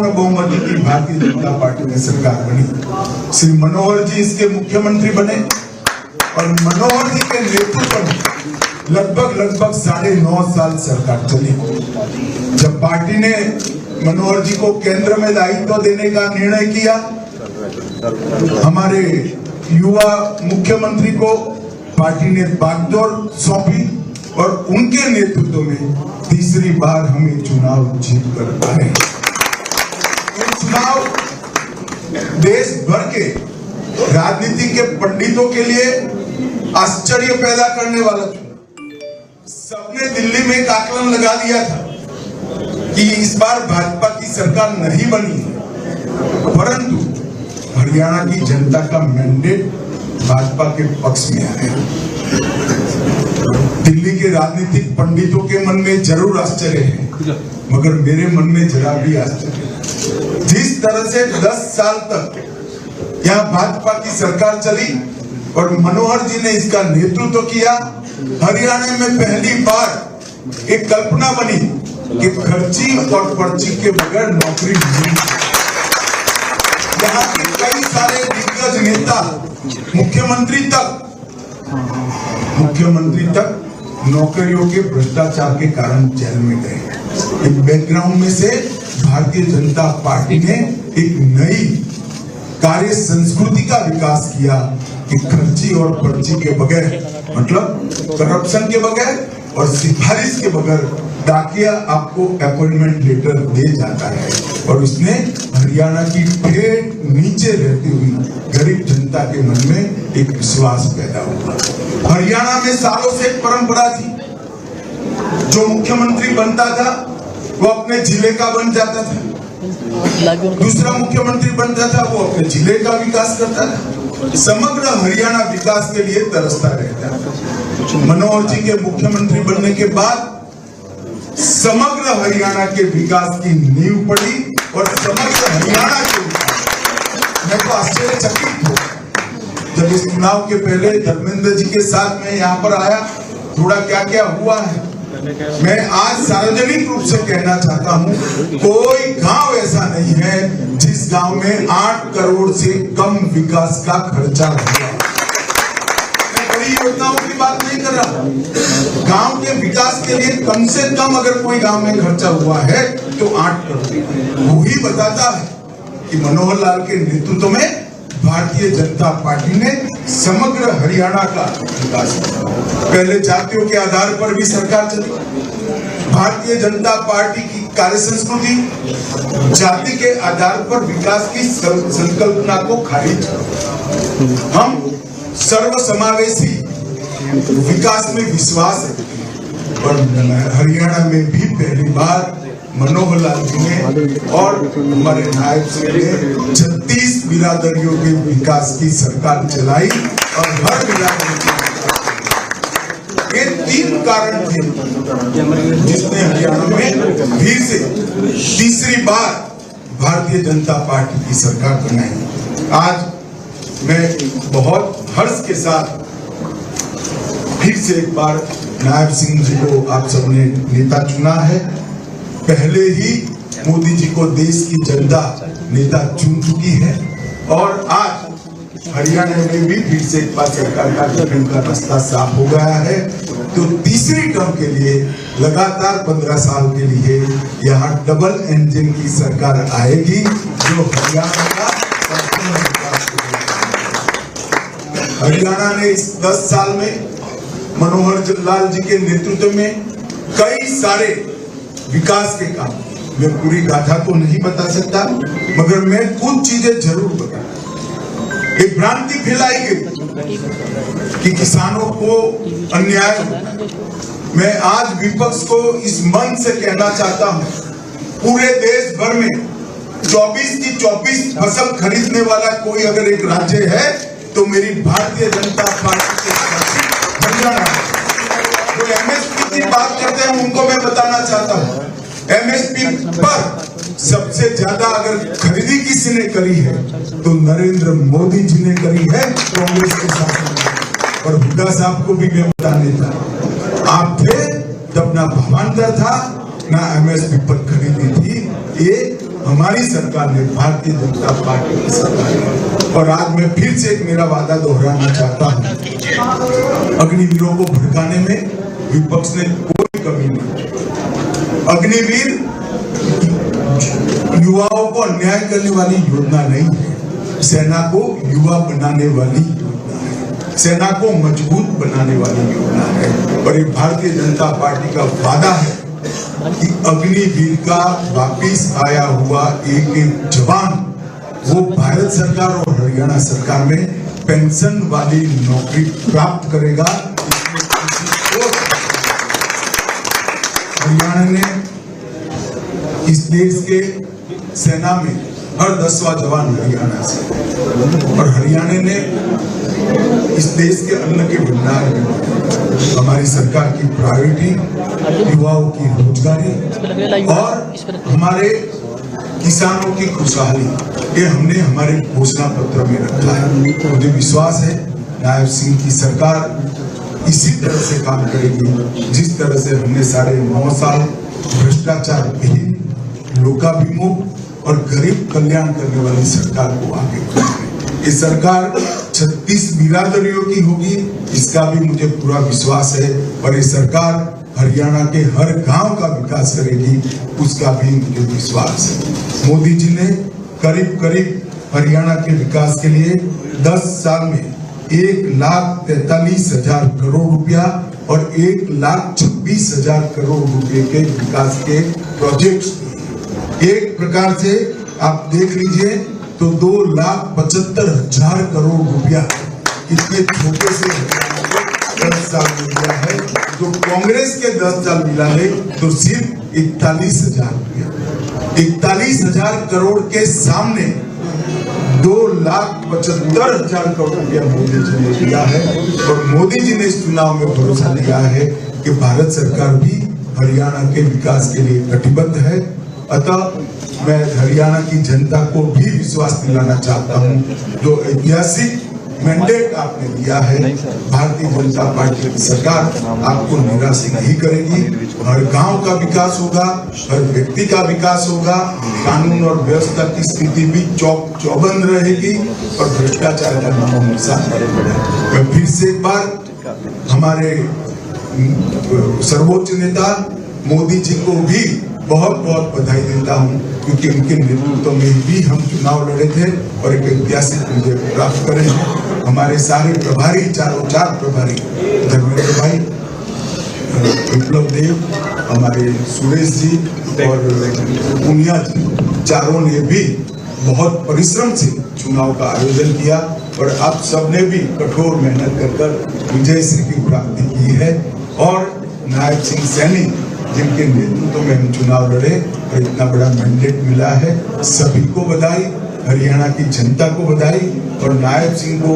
बहुमत की भारतीय जनता पार्टी की सरकार बनी। श्री मनोहर जी इसके मुख्यमंत्री बने और मनोहर जी के नेतृत्व में लगभग 9.5 साल सरकार चली। जब पार्टी ने मनोहर जी को केंद्र में दायित्व देने का निर्णय किया, हमारे युवा मुख्यमंत्री को पार्टी ने बागडोर सौंपी और उनके नेतृत्व में तीसरी बार हमें चुनाव जीत कर आए। चुनाव देश भर के राजनीति के पंडितों के लिए आश्चर्य पैदा करने वाला चुनाव। सबने दिल्ली में एक आकलन लगा दिया था कि इस बार भाजपा की सरकार नहीं बनी, परंतु हरियाणा की जनता का मैंडेट भाजपा के पक्ष में आया। दिल्ली के राजनीतिक पंडितों के मन में जरूर आश्चर्य है, मगर मेरे मन में जरा भी आश्चर्य है। जिस तरह से 10 साल तक यहाँ भाजपा की सरकार चली और मनोहर जी ने इसका नेतृत्व किया, हरियाणा में पहली बार एक कल्पना बनी कि खर्ची और पर्ची के बगैर नौकरी मिली। यहाँ के कई सारे दिग्गज नेता मुख्यमंत्री तक नौकरियों के भ्रष्टाचार के कारण जेल में गए। एक बैकग्राउंड में से भारतीय जनता पार्टी ने एक नई कार्य संस्कृति का विकास किया कि खर्ची और पर्ची के बगैर, मतलब करप्शन के बगैर और सिफारिश के बगैर डाकिया आपको अपॉइंटमेंट लेटर दे जाता है। और उसने हरियाणा की ठेठ नीचे रहती हुई गरीब जनता के मन में एक विश्वास पैदा हुआ। हरियाणा में सालों से एक परंपरा थी, जो मुख्यमंत्री बनता था वो अपने जिले का बन जाता था, दूसरा मुख्यमंत्री बनता था वो अपने जिले का विकास करता था, समग्र हरियाणा विकास के लिए तरसता रहता। मनोहर जी के मुख्यमंत्री बनने के बाद समग्र हरियाणा के विकास की नींव पड़ी और समग्र हरियाणा के विकास, मैं तो आश्चर्यचकित हूँ जब इस चुनाव के पहले धर्मेंद्र जी के साथ में यहाँ पर आया, थोड़ा क्या क्या हुआ है। मैं आज सार्वजनिक रूप से कहना चाहता हूँ, कोई गांव ऐसा नहीं है जिस गांव में 8 करोड़ से कम विकास का खर्चा हुआ। मैं बड़ी योजनाओं की बात नहीं कर रहा, गांव के विकास के लिए कम से कम अगर कोई गांव में खर्चा हुआ है तो 8 करोड़। वही बताता है कि मनोहर लाल के नेतृत्व में भारतीय जनता पार्टी ने समग्र हरियाणा का विकास किया। पहले जातियों के आधार पर भी सरकार चली। भारतीय जनता पार्टी की कार्य संस्कृति जाति के आधार पर विकास की संकल्पना को खारिज कर, हम सर्वसमावेशी विकास में विश्वास है। और हरियाणा में भी पहली बार मनोहर लाल जी ने और हमारे नायब सिंह ने 36 बिरादरियों के विकास की सरकार चलाई और हर बिरादरी के 3 कारण थे जिसने हरियाणा में फिर से तीसरी बार भारतीय जनता पार्टी की सरकार बनाई। आज मैं बहुत हर्ष के साथ फिर से एक बार नायब सिंह जी को आप सबने नेता चुना है। पहले ही मोदी जी को देश की जनता नेता चुन चुकी है और आज हरियाणा में भी फिर से एक बार सरकार का गठन का रास्ता साफ हो गया है। तो तीसरी टर्म के लिए लगातार 15 साल के लिए यहाँ डबल इंजन की सरकार आएगी, जो हरियाणा का संपूर्ण विकास करेगी। हरियाणा ने इस 10 साल में मनोहर लाल जी के नेतृत्व में कई सारे विकास के काम, मैं पूरी गाथा तो नहीं बता सकता, मगर मैं कुछ चीजें जरूर बता। एक भ्रांति फैलाई गई कि किसानों को अन्याय होता है। मैं आज विपक्ष को इस मंच से कहना चाहता हूं, पूरे देश भर में 24 की 24 फसल खरीदने वाला कोई अगर एक राज्य है तो मेरी भारतीय जनता पार्टी के हरियाणा। जो एमएसपी की बात करते हैं उनको मैं बताना चाहता हूँ, एमएसपी पर सबसे ज्यादा अगर खरीदी किसी ने करी है तो नरेंद्र मोदी जी ने करी है कांग्रेस के साथ। और हुड्डा साहब को भी मैं बताने था, आप थे जब ना भावांतर था ना एमएसपी पर खरीदी थी, ये हमारी सरकार ने, भारतीय जनता पार्टी की सरकार ने। और आज मैं फिर से एक मेरा वादा दोहराना चाहता हूं, अग्निवीरों को भड़काने में विपक्ष ने कोई कमी नहीं। अग्निवीर युवाओं को अन्याय करने वाली योजना नहीं है, सेना को युवा बनाने वाली योजना है, सेना को मजबूत बनाने वाली योजना है। और ये भारतीय जनता पार्टी का वादा है कि अग्निवीर का वापिस आया हुआ एक एक जवान वो भारत सरकार और हरियाणा सरकार में पेंशन वाली नौकरी प्राप्त करेगा। हरियाणा ने इस देश के सेना में हर 10वां जवान हरियाणा से, और हरियाणा ने इस देश के अन्न के भंडार में हमारी सरकार की प्रायोरिटी युवाओं की रोजगारी और हमारे किसानों की खुशहाली, ये हमने हमारे घोषणा पत्र में रखा है। मुझे विश्वास है नायब सिंह की सरकार इसी तरह से काम करेगी जिस तरह से हमने साढ़े 9 साल भ्रष्टाचार विहीन, लोकाभिमुख और गरीब कल्याण करने वाली सरकार को आगे बढ़ाएं। ये सरकार 36 बिरादरियों की होगी, इसका भी मुझे पूरा विश्वास है। और ये सरकार हरियाणा के हर गांव का विकास करेगी, उसका भी मुझे विश्वास है। मोदी जी ने करीब करीब हरियाणा के विकास के लिए 10 साल में 1,43,000 करोड़ रुपया और 1,26,000 करोड़ रुपए के विकास के प्रोजेक्ट्स, एक प्रकार से आप देख लीजिए तो 2,75,000 करोड़ रुपया इतने छोटे से 10 साल में दिया है। तो कांग्रेस के 10 साल मिला ले तो सिर्फ 41,000 रुपया, 41,000 करोड़ के सामने 2,75,000 करोड़ रुपया मोदी जी ने दिया है। और मोदी जी ने इस चुनाव में भरोसा दिया है कि भारत सरकार भी हरियाणा के विकास के लिए कटिबद्ध है। अतः मैं हरियाणा की जनता को भी विश्वास दिलाना चाहता हूं, जो ऐतिहासिक मैंडेट आपने दिया है, भारतीय जनता पार्टी की सरकार आपको निराश नहीं करेगी। हर गांव का विकास होगा, हर व्यक्ति का विकास होगा, कानून और व्यवस्था की स्थिति भी चौबंद रहेगी और भ्रष्टाचार का नामो निशान रहेगा। मैं फिर से एक बार हमारे सर्वोच्च नेता मोदी जी को भी बहुत बहुत बधाई देता हूं, क्योंकि उनके नेतृत्व में भी हम चुनाव लड़े थे और एक ऐतिहासिक विजय प्राप्त करे हैं। हमारे सारे प्रभारी, चार प्रभारी, धर्मेंद्र भाई, विप्लव देव, हमारे सुरेश जी और पुनिया जी, चारों ने भी बहुत परिश्रम से चुनाव का आयोजन किया और आप सबने भी कठोर मेहनत कर विजय श्री की प्राप्ति की है। और नायब सिंह सैनी जिनके नेतृत्व में हम चुनाव लड़े और इतना बड़ा मैंडेट मिला है, सभी को बधाई, हरियाणा की जनता को बधाई। और नायब सिंह को